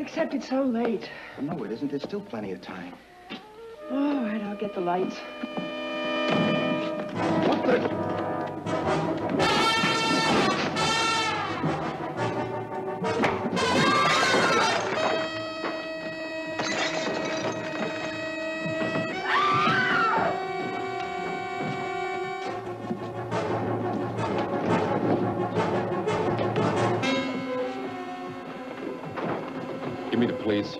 except it's so late. Well, no, it isn't. There's still plenty of time. All right, I'll get the lights. What the... Give me the police.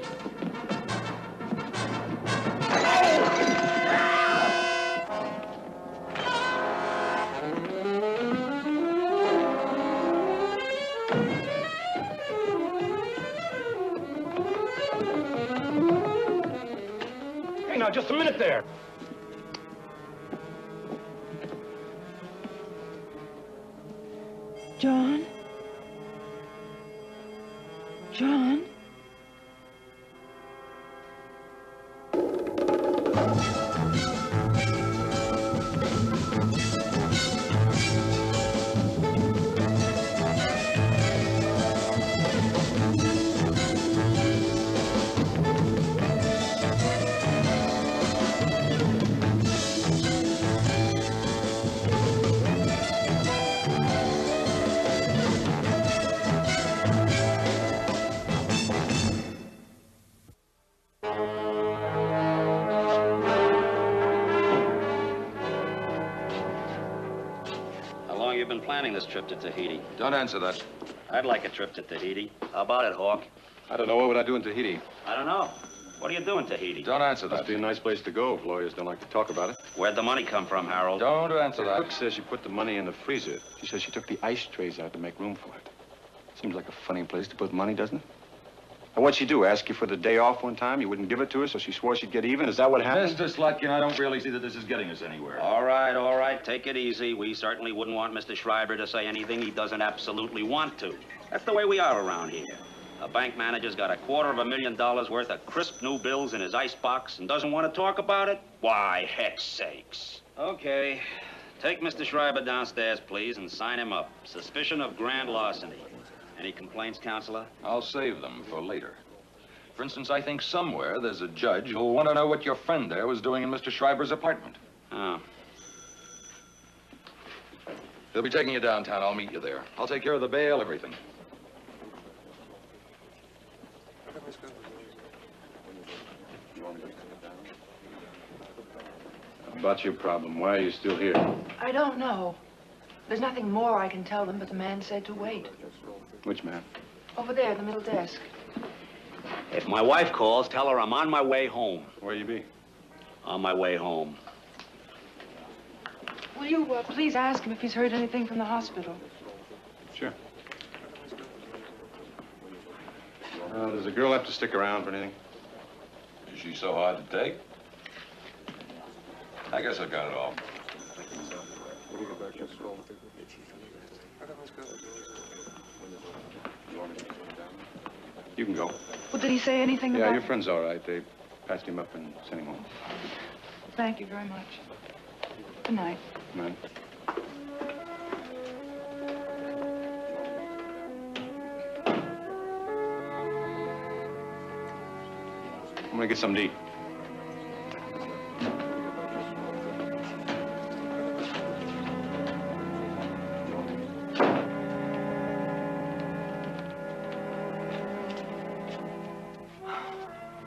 Hey, now, just a minute there. John? John? Planning this trip to Tahiti. Don't answer that. I'd like a trip to Tahiti. How about it, Hawk? I don't know. What would I do in Tahiti? I don't know. What do you do in Tahiti? Don't answer that. Must be a nice place to go if lawyers don't like to talk about it. Where'd the money come from, Harold? Don't answer that. Cook says she put the money in the freezer. She says she took the ice trays out to make room for it. Seems like a funny place to put money, doesn't it? And what'd she do, ask you for the day off one time? You wouldn't give it to her, so she swore she'd get even? Is that what happened? Mr. Slotkin, I don't really see that this is getting us anywhere. All right. Take it easy. We certainly wouldn't want Mr. Schreiber to say anything he doesn't absolutely want to. That's the way we are around here. A bank manager's got $250,000 worth of crisp new bills in his icebox and doesn't want to talk about it? Why, heck sakes. Okay. Take Mr. Schreiber downstairs, please, and sign him up. Suspicion of grand larceny. Any complaints, Counselor? I'll save them for later. For instance, I think somewhere there's a judge who'll want to know what your friend there was doing in Mr. Schreiber's apartment. Oh. He'll be taking you downtown. I'll meet you there. I'll take care of the bail, everything. About your problem. Why are you still here? I don't know. There's nothing more I can tell them, but the man said to wait. Which man? Over there, the middle desk. If my wife calls, tell her I'm on my way home. Where you be? On my way home. Will you please ask him if he's heard anything from the hospital? Sure. Does the girl have to stick around for anything? Is she so hard to take? I guess I got it all. You can go. Well, did he say anything about... Yeah, your friend's all right. They patched him up and sent him home. Thank you very much. Good night. Good night. I'm gonna get something to eat.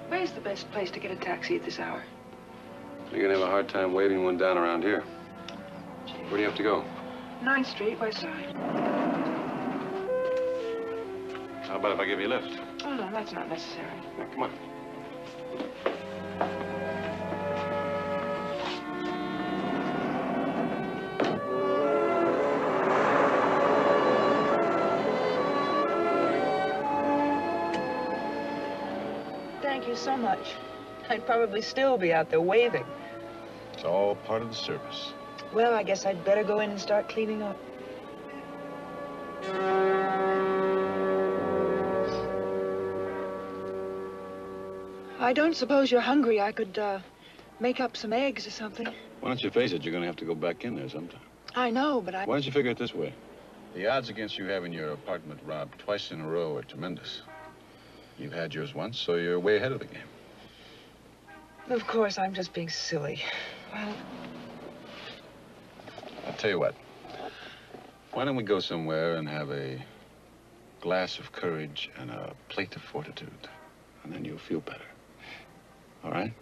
Where's the best place to get a taxi at this hour? You're gonna have a hard time waving one down around here. Where do you have to go? 9th Street, West Side. How about if I give you a lift? Oh, no, that's not necessary. Now, come on. Thank you so much. I'd probably still be out there waving. It's all part of the service. Well, I guess I'd better go in and start cleaning up. I don't suppose you're hungry. I could, make up some eggs or something. Why don't you face it? You're gonna have to go back in there sometime. I know, but Why don't you figure it this way? The odds against you having your apartment robbed twice in a row are tremendous. You've had yours once, so you're way ahead of the game. Of course, I'm just being silly. Well, I'll tell you what. Why don't we go somewhere and have a glass of courage and a plate of fortitude, and then you'll feel better. All right?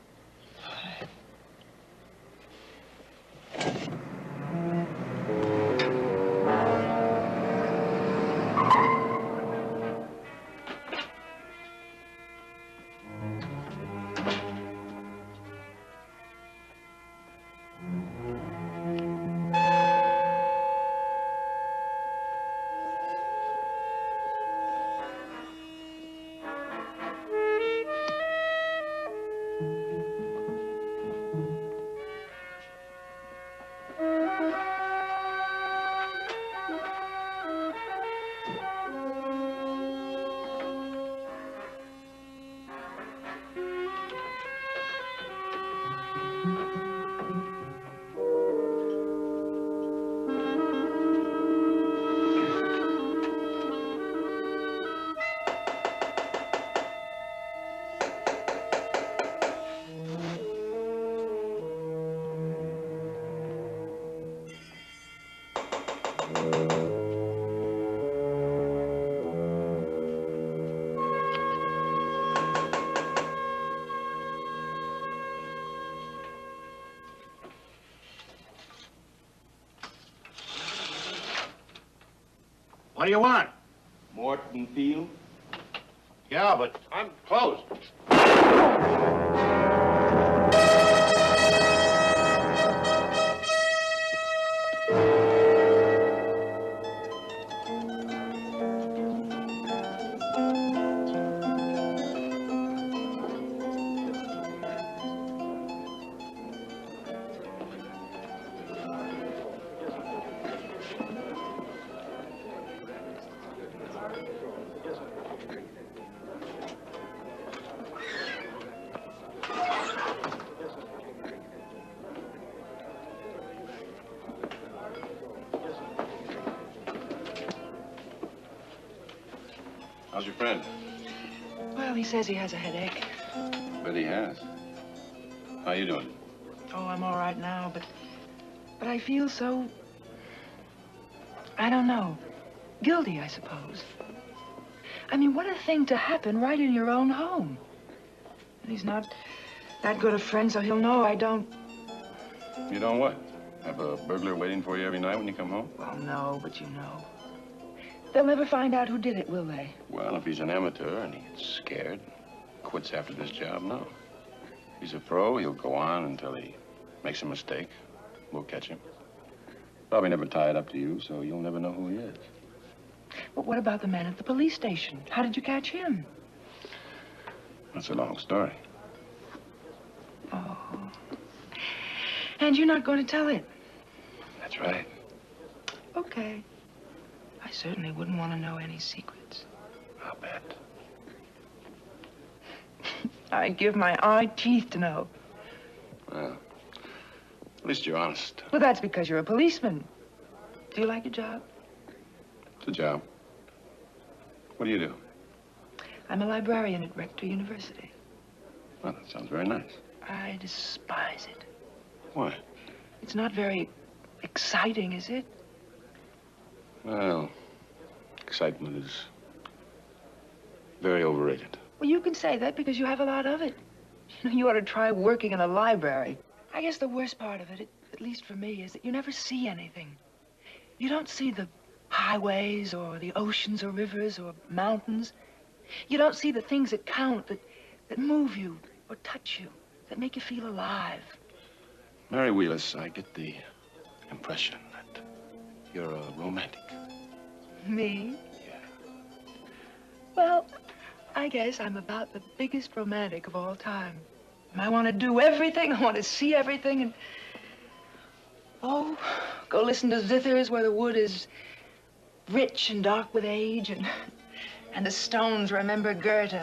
What do you want? Morton Field? Yeah, but I'm closed. How's your friend? well, he says he has a headache. Bet he has. How you doing? Oh, I'm all right now, but I feel so, I don't know, guilty, I suppose. I mean, what a thing to happen right in your own home. He's not that good a friend, so he'll know I don't. You don't what? Have a burglar waiting for you every night when you come home? Well, no, but you know. They'll never find out who did it, will they? Well, if he's an amateur and he gets scared, quits after this job, no. If he's a pro, he'll go on until he makes a mistake. We'll catch him. Probably never tie it up to you, so you'll never know who he is. But what about the man at the police station? How did you catch him? That's a long story. Oh. And you're not going to tell it? That's right. Okay. I certainly wouldn't want to know any secrets. I'll bet. I'd give my eye teeth to know. Well, at least you're honest. Well, that's because you're a policeman. Do you like your job? It's a job. What do you do? I'm a librarian at Rector University. Well, that sounds very nice. I despise it. Why? It's not very exciting, is it? Well, excitement is very overrated. Well, you can say that because you have a lot of it. You know, you ought to try working in a library. I guess the worst part of it, at least for me, is that you never see anything. You don't see the highways or the oceans or rivers or mountains. You don't see the things that count, that move you or touch you, that make you feel alive. Mary Wheelis, I get the impression that you're a romantic. Me? Yeah. Well, I guess I'm about the biggest romantic of all time. I want to do everything. I want to see everything and... Oh, go listen to zithers where the wood is rich and dark with age and the stones remember Goethe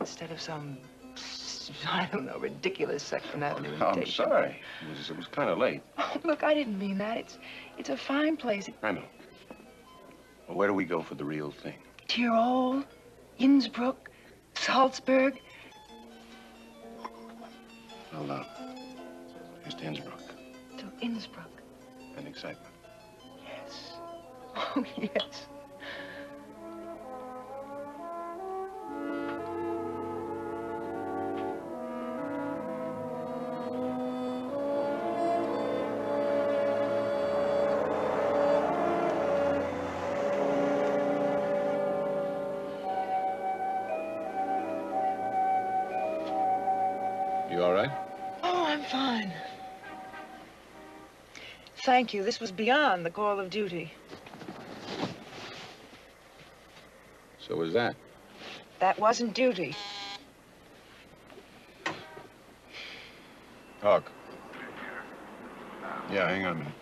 instead of some, I don't know, ridiculous Second Avenue I'm imitation. sorry. It was kind of late. Oh, look, I didn't mean that. It's a fine place. I know. Well, where do we go for the real thing? Tyrol, Innsbruck, Salzburg? Well, here's to Innsbruck. To Innsbruck. And excitement. Yes. Oh, yes. You all right? Oh, I'm fine. Thank you. This was beyond the call of duty. So was that. That wasn't duty. Hawk. Yeah, hang on a minute.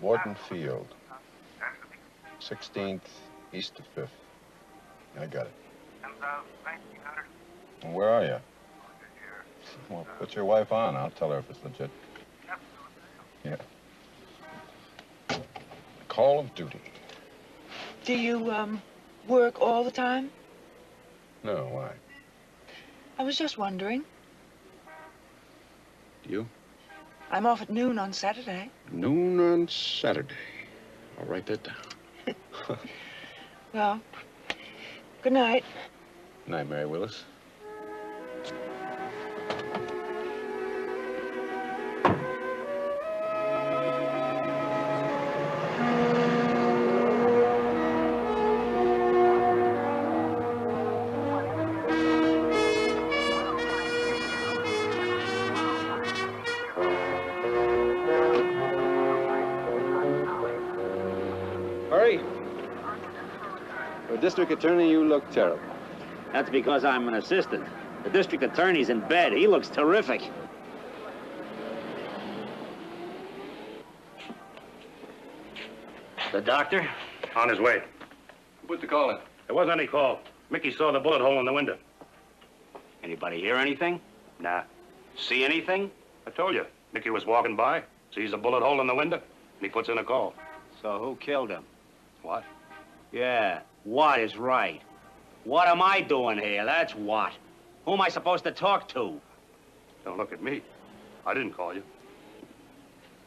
Wharton Field. 16th, east of 5th. I got it. And where are you? Well, put your wife on. I'll tell her if it's legit. Yeah. Call of duty. Do you, work all the time? No, why? I was just wondering. You? I'm off at noon on Saturday. Noon on Saturday. I'll write that down. Well, good night. Good night, Mary Willis. Hurry. For district attorney, you look terrible. That's because I'm an assistant. The district attorney's in bed. He looks terrific. The doctor? On his way. Put the call in. There wasn't any call. Mickey saw the bullet hole in the window. Anybody hear anything? Nah. See anything? I told you. Mickey was walking by, sees a bullet hole in the window, and he puts in a call. So who killed him? What? Yeah, what is right? What am I doing here? That's what. Who am I supposed to talk to? Don't look at me. I didn't call you.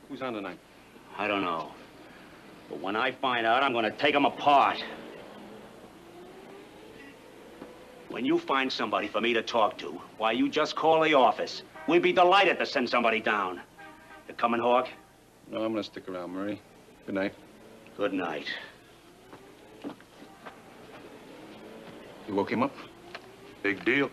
Who's on tonight? I don't know. But when I find out, I'm gonna take them apart. When you find somebody for me to talk to, why, you just call the office. We'd be delighted to send somebody down. You coming, Hawk? No, I'm gonna stick around, Murray. Good night. Good night. You woke him up? Big deal.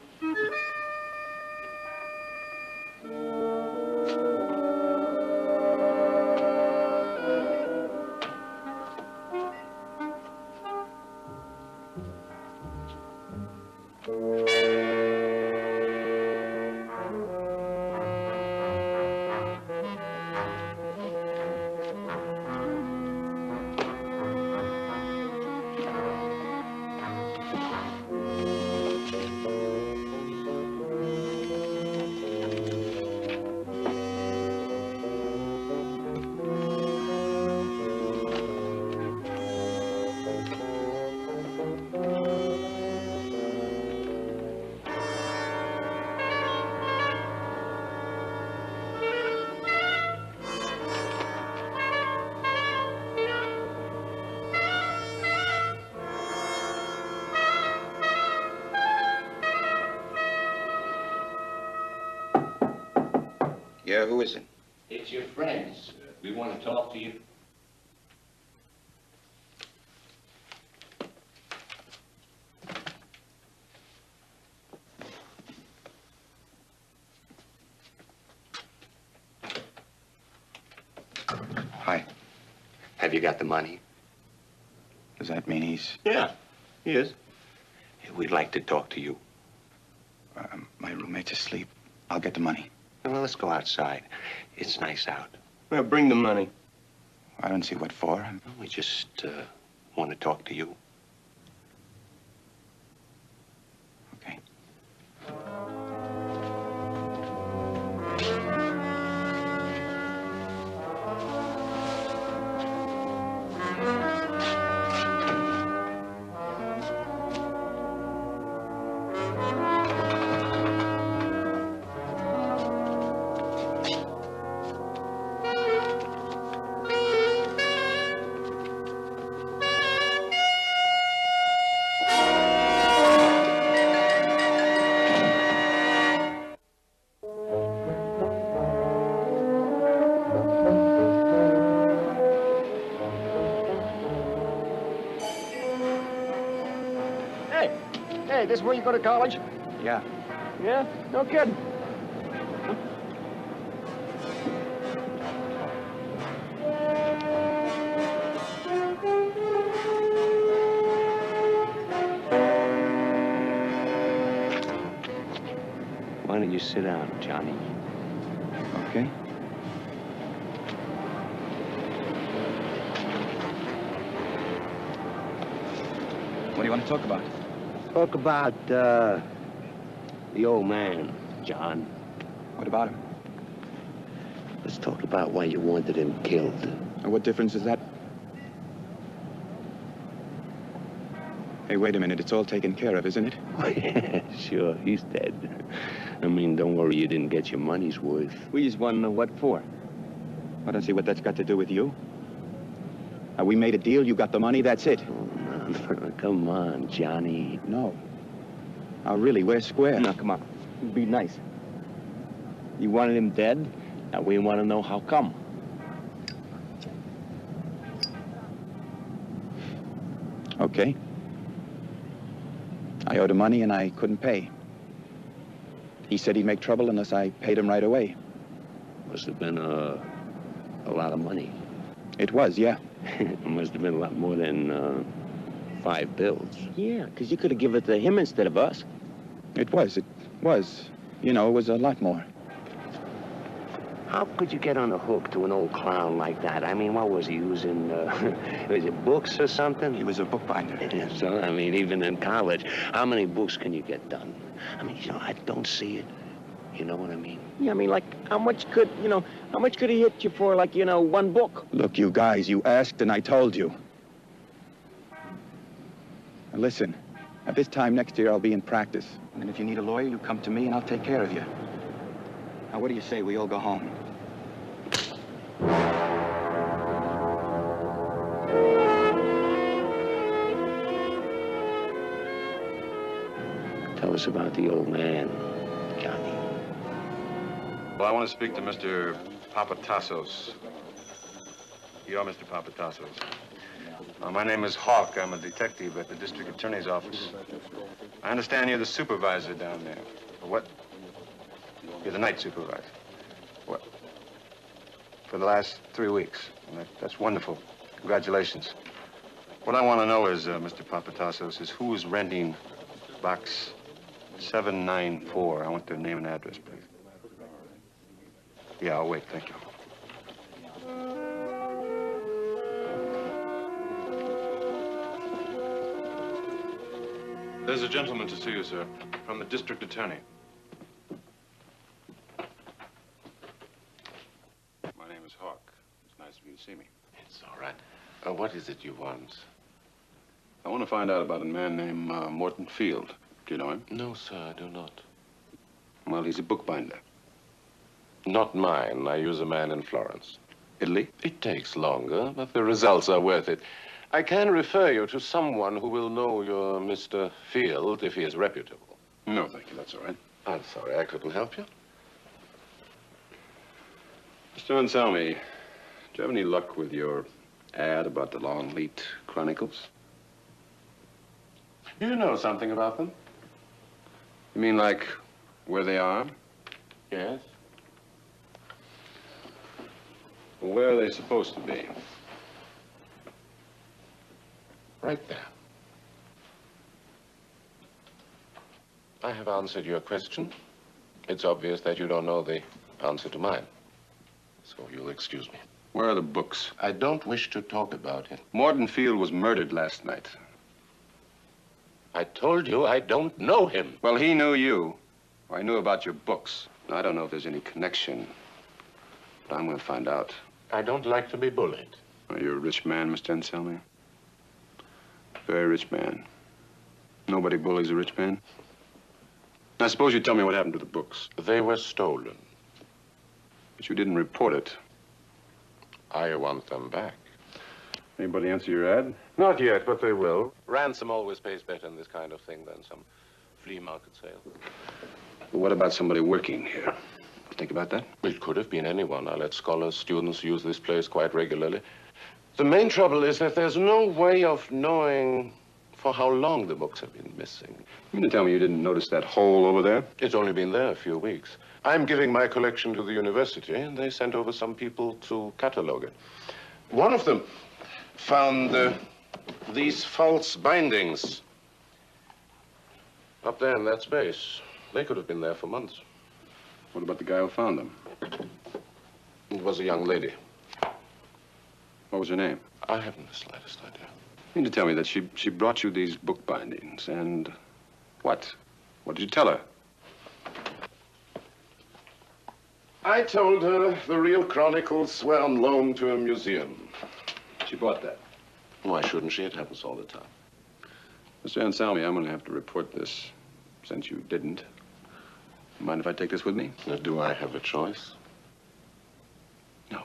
Yeah, who is it? It's your friends. We want to talk to you. Hi. Have you got the money? Does that mean he's... Yeah, he is. We'd like to talk to you. My roommate's asleep. I'll get the money. Well, let's go outside. It's nice out. Well, bring the money. I don't see what for. We just want to talk to you. Okay. Hey, this is where you go to college? Yeah. Yeah? No kidding. Why don't you sit down, Johnny? Okay. What do you want to talk about? Talk about, the old man, John. What about him? Let's talk about why you wanted him killed. And what difference is that? Hey, wait a minute. It's all taken care of, isn't it? Sure, he's dead. I mean, don't worry, you didn't get your money's worth. We just want to know what for. I don't see what that's got to do with you. We made a deal. You got the money. That's it. Oh, no. Come on, Johnny. No. Really, we're square. Now, come on. Be nice. You wanted him dead, and we want to know how come. Okay. I owed him money, and I couldn't pay. He said he'd make trouble unless I paid him right away. Must have been a lot of money. It was, yeah. It must have been a lot more than 5 bills. Yeah, because you could have given it to him instead of us. It was. You know, it was a lot more. How could you get on the hook to an old clown like that? I mean, what was he using? Was it books or something? He was a bookbinder. So, I mean, even in college, how many books can you get done? I mean, you know, I don't see it. You know what I mean? Yeah, I mean, like, how much could he hit you for, like, 1 book? Look, you guys, you asked and I told you. Now, listen, at this time next year, I'll be in practice. And if you need a lawyer, you come to me and I'll take care of you. Now, what do you say we all go home? Tell us about the old man, Johnny. Well, I want to speak to Mr. Papatassos. You're Mr. Papatassos. My name is Hawk. I'm a detective at the district attorney's office. I understand you're the supervisor down there. What? You're the night supervisor. What? For the last 3 weeks. Well, that's wonderful. Congratulations. What I want to know is, Mr. Papatassos, is who is renting box 794. I want their name and address, please. Yeah, I'll wait. Thank you. There's a gentleman to see you, sir, from the district attorney. My name is Hawk. It's nice of you to see me. It's all right. What is it you want? I want to find out about a man named Morton Field. Do you know him? No, sir, I do not. Well, he's a bookbinder. Not mine. I use a man in Florence. Italy? It takes longer, but the results are worth it. I can refer you to someone who will know your Mr. Field if he is reputable. No, thank you. That's all right. I'm sorry, I couldn't help you. Mr. Anselmi, do you have any luck with your ad about the Longleat Chronicles? Do you know something about them? You mean like where they are? Yes. Well, where are they supposed to be? Right there. I have answered your question. It's obvious that you don't know the answer to mine. So you'll excuse me. Where are the books? I don't wish to talk about it. Morton Field was murdered last night. I told you I don't know him. Well, he knew you. I knew about your books. I don't know if there's any connection, but I'm going to find out. I don't like to be bullied. Well, you're a rich man, Mr. Anselmi. Very rich man. Nobody bullies a rich man. Now, suppose you tell me what happened to the books. They were stolen. But you didn't report it. I want them back. Anybody answer your ad? Not yet, but they will. Ransom always pays better in this kind of thing than some flea market sale. Well, what about somebody working here? Think about that? It could have been anyone. I let scholars, students use this place quite regularly. The main trouble is that there's no way of knowing for how long the books have been missing. You mean to tell me you didn't notice that hole over there? It's only been there a few weeks. I'm giving my collection to the university, and they sent over some people to catalog it. One of them found these false bindings up there in that space. They could have been there for months. What about the guy who found them? It was a young lady. What was her name? I haven't the slightest idea. You mean to tell me that she brought you these book bindings, and what? What did you tell her? I told her the real Chronicles were on loan to a museum. She bought that. Why shouldn't she? It happens all the time. Mr. Anselmi, I'm going to have to report this, since you didn't. Mind if I take this with me? Now, do I have a choice? No.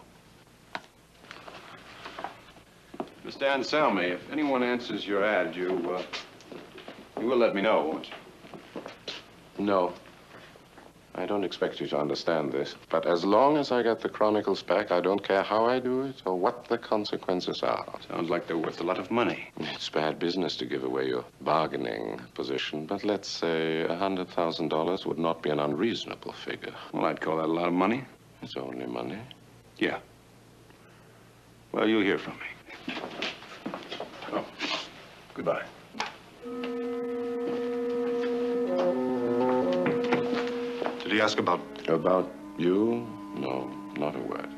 Mr. Anselmi, if anyone answers your ad, you will let me know, won't you? No. I don't expect you to understand this, but as long as I get the Chronicles back, I don't care how I do it or what the consequences are. Sounds like they're worth a lot of money. It's bad business to give away your bargaining position, but let's say $100,000 would not be an unreasonable figure. Well, I'd call that a lot of money. It's only money. Yeah. Well, you'll hear from me. Oh, goodbye. Did he ask about... About you? No, not a word.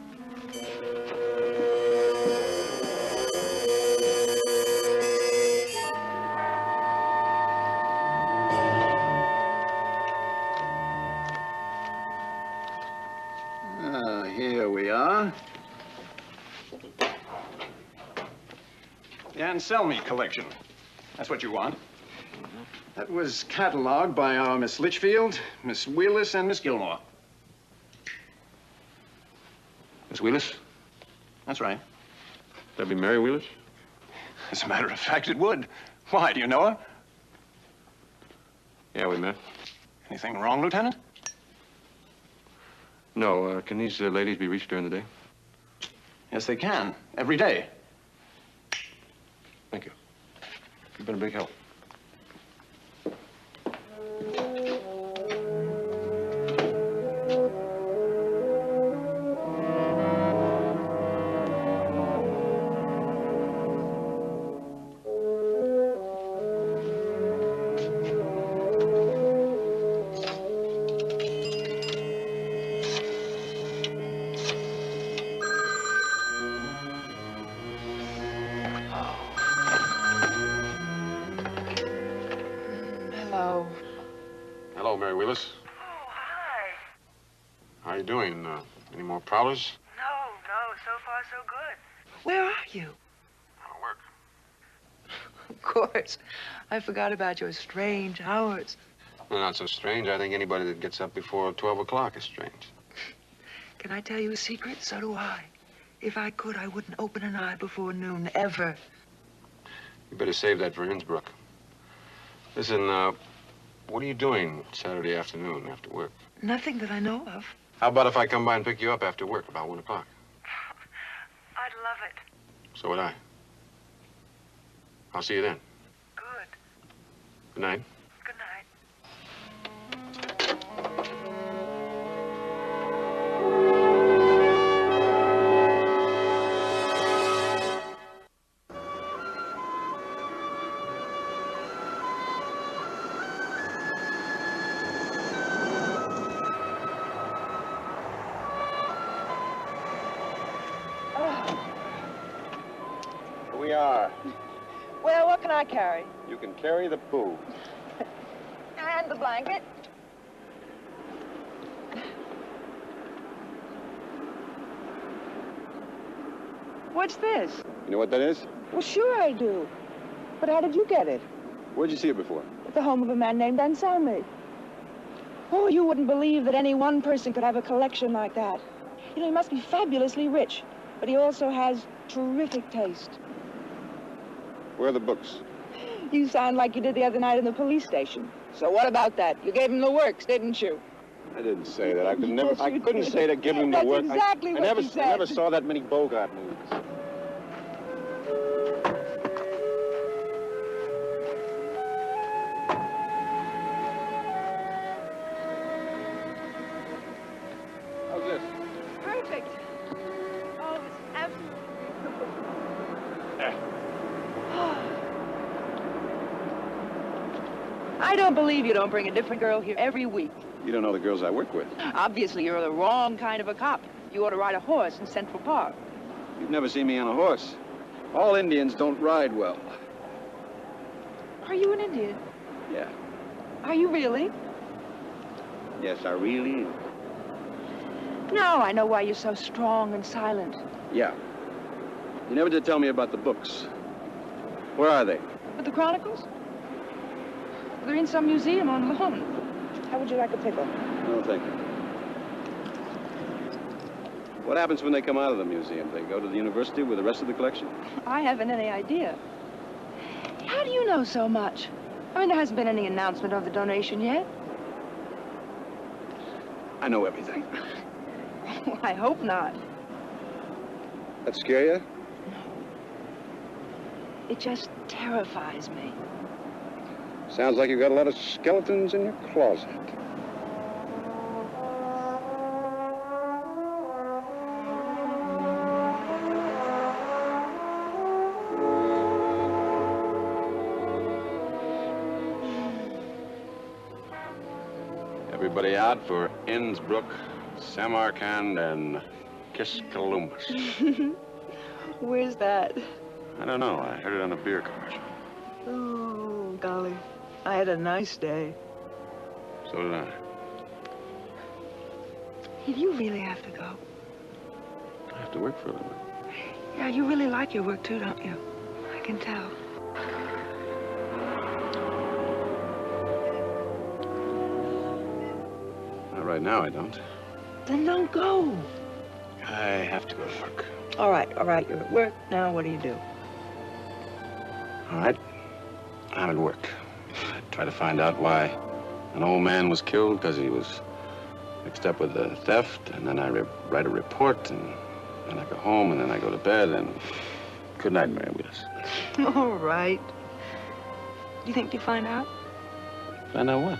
Here we are. The Anselmi collection. That's what you want. That was cataloged by our Miss Litchfield, Miss Wheelis, and Miss Gilmore. Miss Wheelis? That's right. That'd be Mary Wheelis? As a matter of fact, it would. Why, do you know her? Yeah, we met. Anything wrong, Lieutenant? No, can these ladies be reached during the day? Yes, they can. Every day. Thank you. You've been a big help. Hello. Hello, Mary Wheelis. Oh, hi. How are you doing? Any more prowlers? No, so far so good. Where are you? At work. Of course. I forgot about your strange hours. Well, not so strange. I think anybody that gets up before 12 o'clock is strange. Can I tell you a secret? So do I. If I could, I wouldn't open an eye before noon, ever. You better save that for Innsbruck. Listen, what are you doing Saturday afternoon after work? Nothing that I know of. How about if I come by and pick you up after work about 1 o'clock? I'd love it. So would I. I'll see you then. Good. Good night. Good night. Here we are. Well, what can I carry? You can carry the poo. And the blanket. What's this? You know what that is? Well, sure I do. But how did you get it? Where'd you see it before? At the home of a man named Anselmi. Oh, you wouldn't believe that any one person could have a collection like that. You know, he must be fabulously rich, but he also has terrific taste. Where are the books? You sound like you did the other night in the police station. So what about that? You gave him the works, didn't you? I didn't say that. I could never. Yes, I you couldn't did. say to give him the That's work. exactly what you said. I never saw that many Bogart movies. I don't believe you don't bring a different girl here every week. You don't know the girls I work with. Obviously, you're the wrong kind of a cop. You ought to ride a horse in Central Park. You've never seen me on a horse. All Indians don't ride well. Are you an Indian? Yeah. Are you really? Yes, I really am. Now I know why you're so strong and silent. Yeah. You never did tell me about the books. Where are they? But the Chronicles? They're in some museum on loan. How would you like a pickle? No, thank you. What happens when they come out of the museum? They go to the university with the rest of the collection? I haven't any idea. How do you know so much? I mean, there hasn't been any announcement of the donation yet. I know everything. Well, I hope not. That scare you? It just terrifies me. Sounds like you've got a lot of skeletons in your closet. Everybody out for Innsbruck, Samarkand, and Kiskelumbus. Where's that? I don't know. I heard it on a beer commercial. Oh, golly. I had a nice day. So did I. You really have to go. I have to work for a living. Yeah, you really like your work, too, don't you? I can tell. Not right now, I don't. Then don't go. I have to go to work. All right, you're at work. Now, what do you do? All right. I'm at work. I try to find out why an old man was killed because he was mixed up with the theft, and then I write a report, and then I go home, and then I go to bed, and good night, Mary Willis. All right. Do you think you'll find out? Find out what?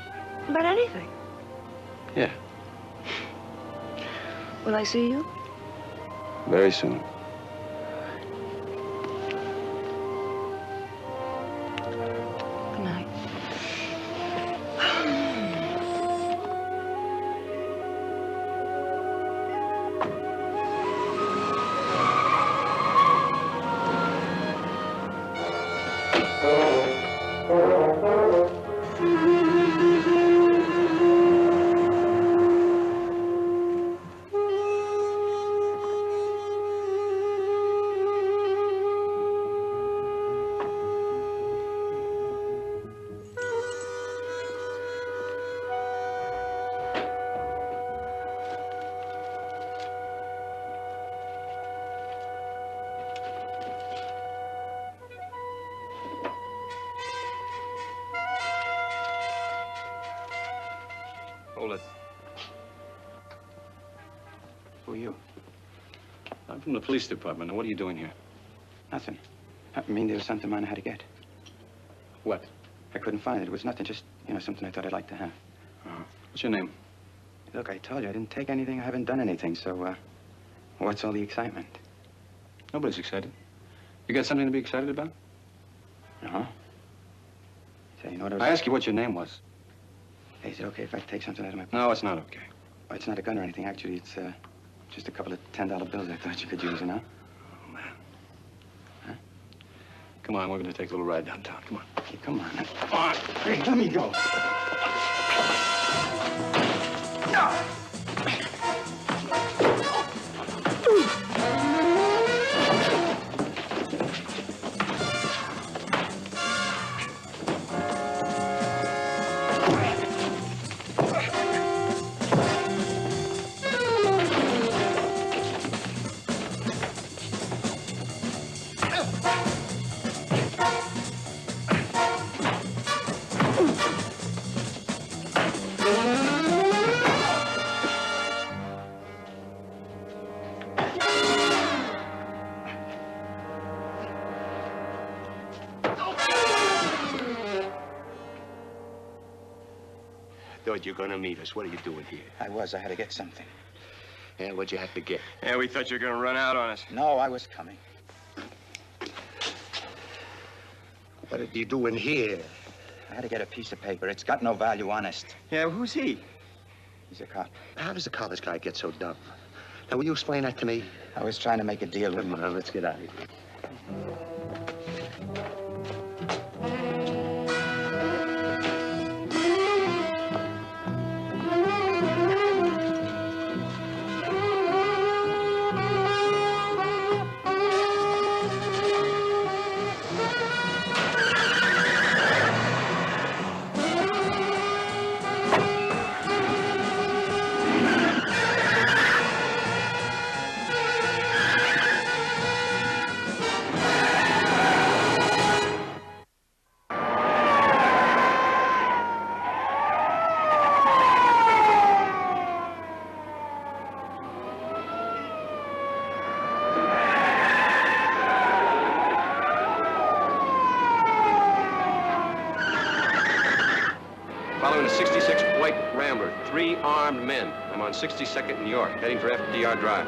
About anything. Yeah, Will I see you? very soon. Good night. Hold it. Who are you? I'm from the police department. Now, what are you doing here? Nothing. I mean, there was something mine I had to get. What? I couldn't find it. It was nothing, just, something I thought I'd like to have. What's your name? Look, I told you I didn't take anything. I haven't done anything, so, what's all the excitement? Nobody's excited. You got something to be excited about? Uh-huh. Say, you know what I was... I asked you what your name was. Hey, is it okay if I take something out of my... No, it's not okay. Oh, it's not a gun or anything, actually. It's, just a couple of $10 bills I thought you could use, Oh, man. Huh? Come on, we're going to take a little ride downtown. Come on. Okay, come on. Come on. Hey, let me go. Thought you were gonna meet us. What are you doing here? I had to get something. Yeah, what'd you have to get? Yeah, we thought you were gonna run out on us. No, I was coming. What are you doing here? I had to get a piece of paper. It's got no value, honest. Yeah, who's he? He's a cop. How does a college guy get so dumb? Now, will you explain that to me? I was trying to make a deal with him. Come on, let's get out of here. Following a 66 Blake Rambler, 3 armed men. I'm on 62nd New York, heading for FDR Drive.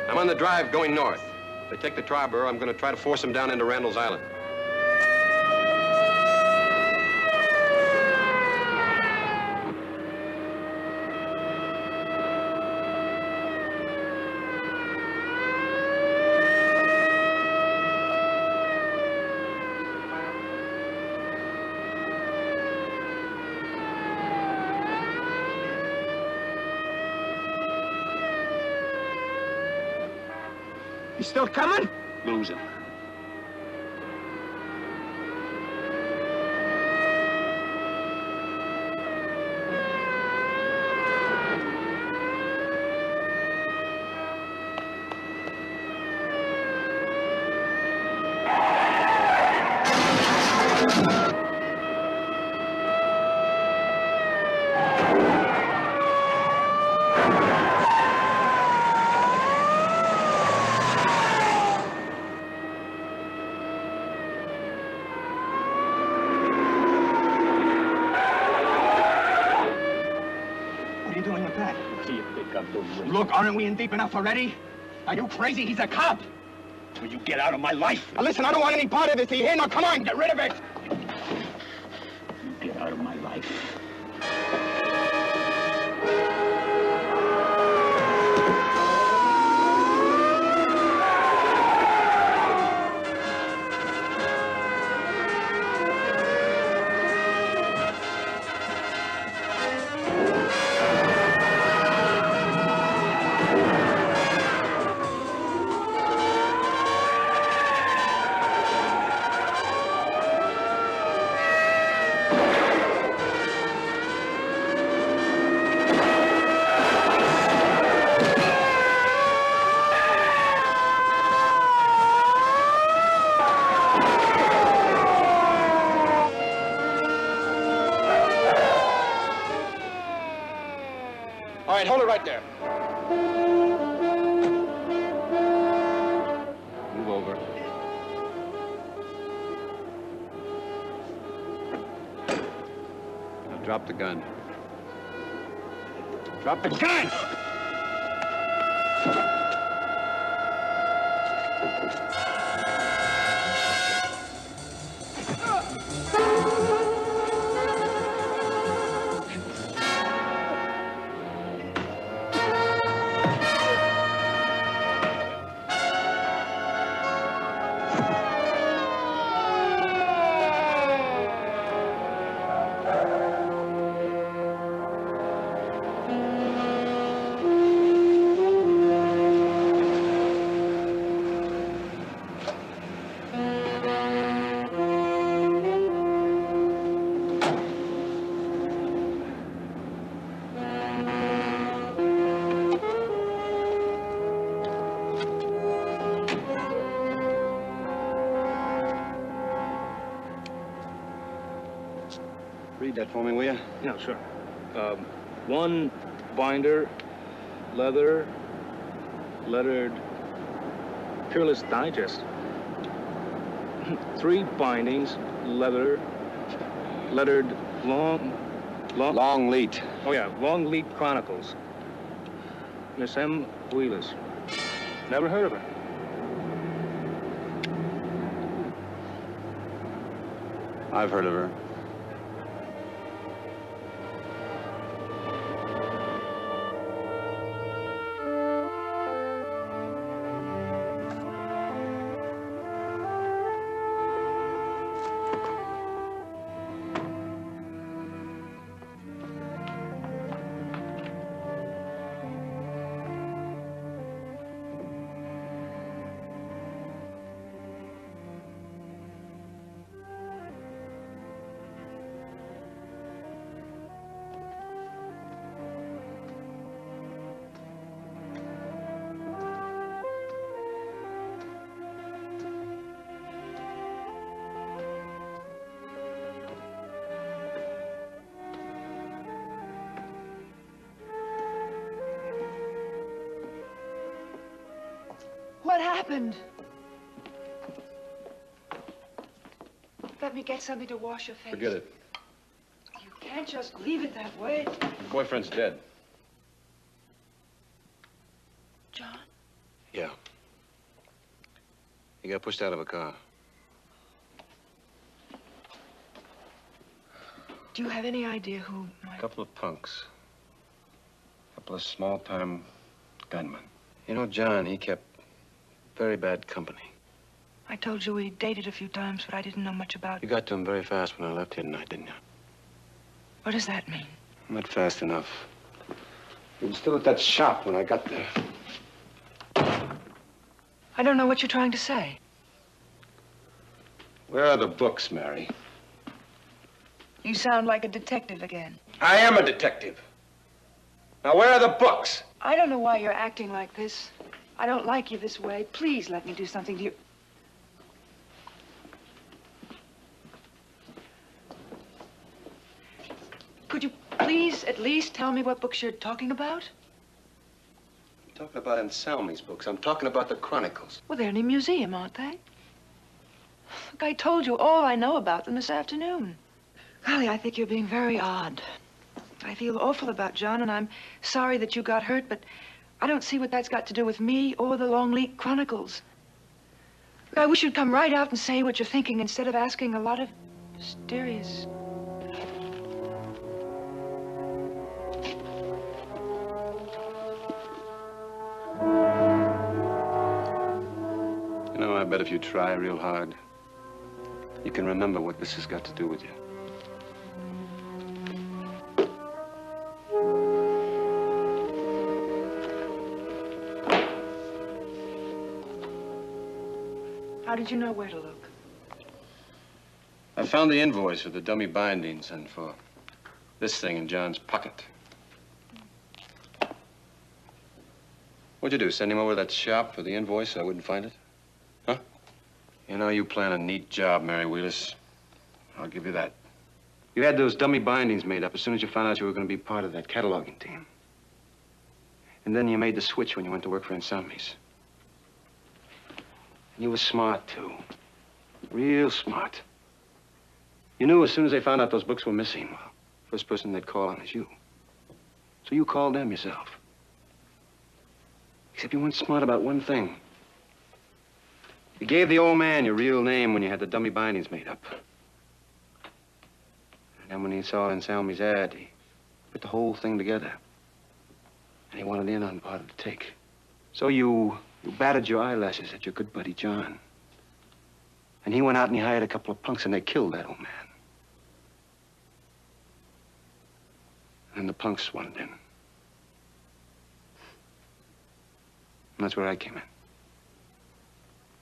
I'm on the drive going north. If they take the Triborough, I'm going to try to force them down into Randall's Island. You still coming? Losing. What are you doing with that? See you pick up those rings. Look, aren't we in deep enough already? Are you crazy? He's a cop. Will you get out of my life? Now listen, I don't want any part of this. Are you here? Now come on, get rid of it. You get out of my life. All right, hold it right there. Move over. Now drop the gun. Drop the gun! Read that for me, will you? Yeah, sure. One binder, leather, lettered, Peerless Digest. 3 bindings, leather, lettered, Longleat. Oh, yeah, Longleat Chronicles. Miss M. Willis. Never heard of her. I've heard of her. What happened? Let me get something to wash your face. Forget it. You can't just leave it that way. Your boyfriend's dead. John? Yeah. He got pushed out of a car. Do you have any idea who might... A couple of punks. A couple of small-time gunmen. You know, John, he kept very bad company. I told you we dated a few times, but I didn't know much about... You got to him very fast when I left here tonight, didn't you? What does that mean? Not fast enough. He was still at that shop when I got there. I don't know what you're trying to say. Where are the books, Mary? You sound like a detective again. I am a detective. Now, where are the books? I don't know why you're acting like this. I don't like you this way. Please let me do something to you. Could you please at least tell me what books you're talking about? I'm talking about Anselmi's books. I'm talking about the Chronicles. Well, they're in a museum, aren't they? Look, I told you all I know about them this afternoon. Golly, I think you're being very odd. I feel awful about John, and I'm sorry that you got hurt, but I don't see what that's got to do with me or the Longleat Chronicles. I wish you'd come right out and say what you're thinking instead of asking a lot of mysterious... You know, I bet if you try real hard, you can remember what this has got to do with you. How did you know where to look? I found the invoice for the dummy bindings and for this thing in John's pocket. What'd you do, send him over to that shop for the invoice so I wouldn't find it? Huh? You know, you plan a neat job, Mary Wheelis. I'll give you that. You had those dummy bindings made up as soon as you found out you were going to be part of that cataloging team. And then you made the switch when you went to work for Anselmi's. You were smart, too. Real smart. You knew as soon as they found out those books were missing, well, first person they'd call on is you. So you called them yourself. Except you weren't smart about one thing. You gave the old man your real name when you had the dummy bindings made up. And then when he saw Anselmi's ad, he put the whole thing together. And he wanted in on part of the take. So you batted your eyelashes at your good buddy John. And he went out and he hired a couple of punks and they killed that old man. And then the punks wanted in. And that's where I came in.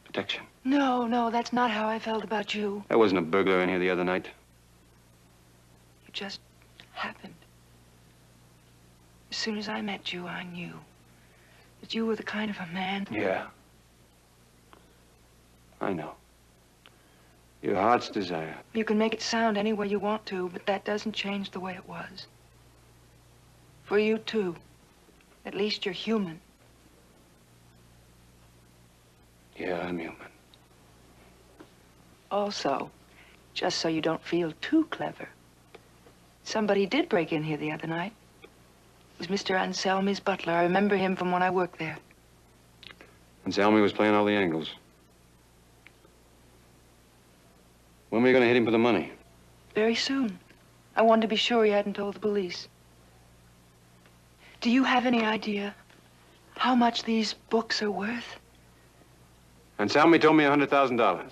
Protection. No, that's not how I felt about you. There wasn't a burglar in here the other night. It just happened. As soon as I met you, I knew that you were the kind of a man... Yeah. I know. Your heart's desire. You can make it sound any way you want to, but that doesn't change the way it was. For you, too. At least you're human. Yeah, I'm human. Also, just so you don't feel too clever, somebody did break in here the other night. It was Mr. Anselmi's butler. I remember him from when I worked there. Anselmi was playing all the angles. When were you going to hit him for the money? Very soon. I wanted to be sure he hadn't told the police. Do you have any idea how much these books are worth? Anselmi told me $100,000.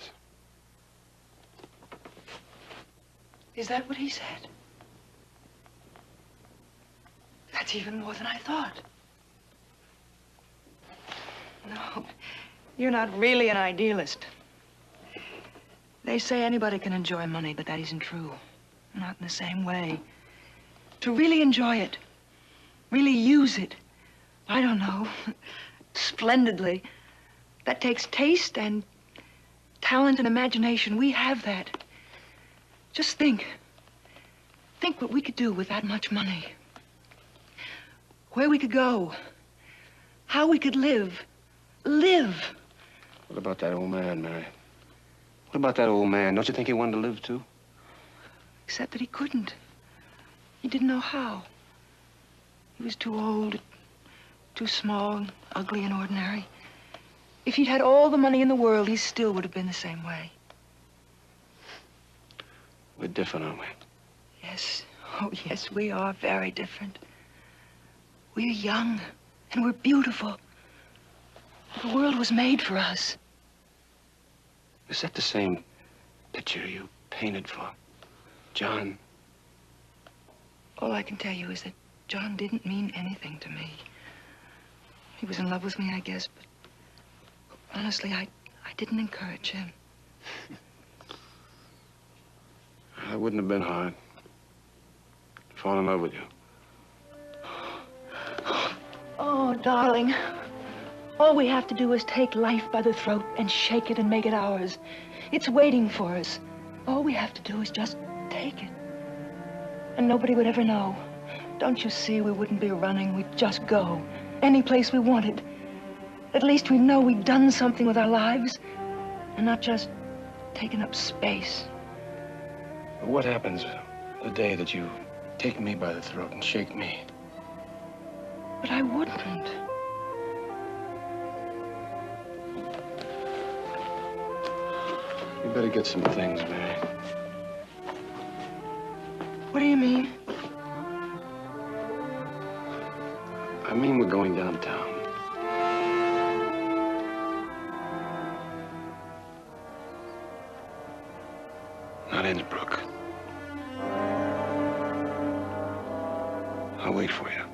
Is that what he said? That's even more than I thought. No, you're not really an idealist. They say anybody can enjoy money, but that isn't true. Not in the same way. To really enjoy it, really use it, I don't know, splendidly, that takes taste and talent and imagination. We have that. Just think. Think what we could do with that much money. Where we could go. How we could live. Live. What about that old man, Mary? What about that old man? Don't you think he wanted to live, too? Except that he couldn't. He didn't know how. He was too old, too small, ugly and ordinary. If he'd had all the money in the world, he still would have been the same way. We're different, aren't we? Yes. Oh, yes, we are very different. We're young, and we're beautiful. The world was made for us. Is that the same picture you painted for John? All I can tell you is that John didn't mean anything to me. He was in love with me, I guess, but honestly, I didn't encourage him. That wouldn't have been hard. Fall in love with you. Oh, darling. All we have to do is take life by the throat and shake it and make it ours. It's waiting for us. All we have to do is just take it. And nobody would ever know. Don't you see, we wouldn't be running. We'd just go. Any place we wanted. At least we know we've done something with our lives. And not just taken up space. What happens the day that you take me by the throat and shake me? But I wouldn't. You better get some things, Mary. What do you mean? I mean we're going downtown. Not Innsbruck. I'll wait for you.